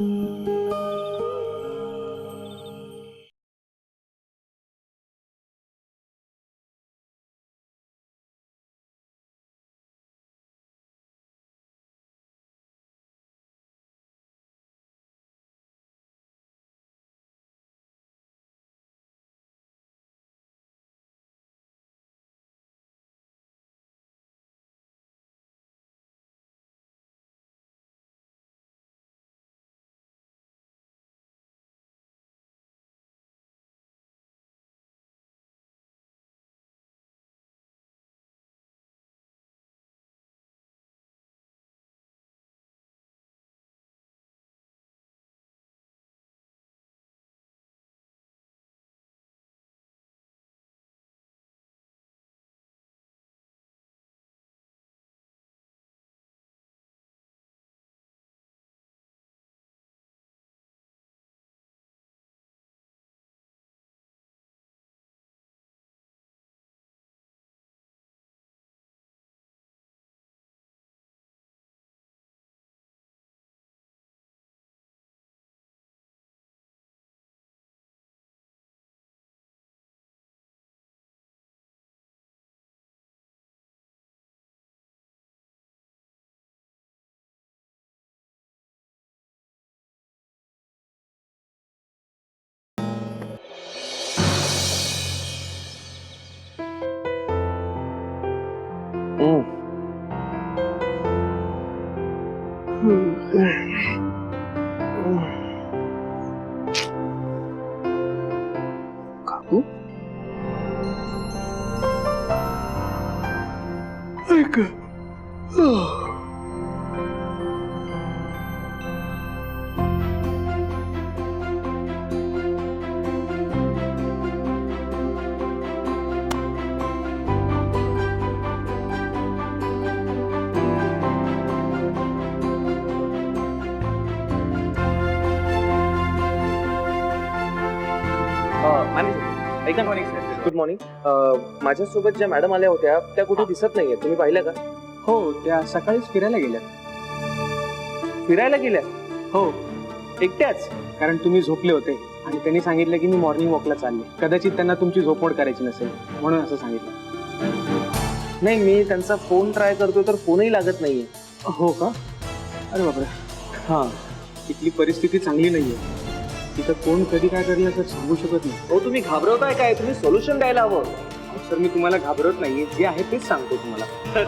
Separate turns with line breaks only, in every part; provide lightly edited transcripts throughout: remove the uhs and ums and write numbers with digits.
काकू ऐक
good morning. माझ्यासोबत ज्या मॅडम आल्या होत्या त्या कुठे दिसत नाहीये, तुम्ही पाहिल्या का?
हो, त्या सकाळीच फिरायला गेल्या.
फिरायला गेल्या?
हो,
एकट्याच?
कारण तुम्ही झोपले होते आणि त्यांनी सांगितलं की मी मॉर्निंग वॉकला चालले. कदाचित त्यांना तुमची झोपमोड करायची नसेल म्हणून असं सांगितलं.
नाही, मी त्यांचा फोन ट्राय करतो तर फोनही लागत नाहीये.
हो का? अरे बापरे.
हा,
इथली परिस्थिती चांगली नाहीये. तिथं कोण कधी काय करलं तर सांगू शकत नाही.
हो, तुम्ही घाबरवताय काय? तुम्ही सोल्युशन द्यायला हवं.
सर, मी तुम्हाला घाबरत नाहीये, जे आहे तेच सांगतो तुम्हाला.
सर,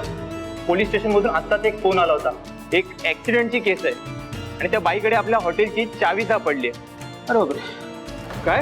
पोलीस स्टेशन मधून आत्ताच एक फोन आला होता. एक ऍक्सिडेंटची केस आहे आणि त्या बाईकडे आपल्या हॉटेलची चावी सापडली.
अरे बापरे.
काय?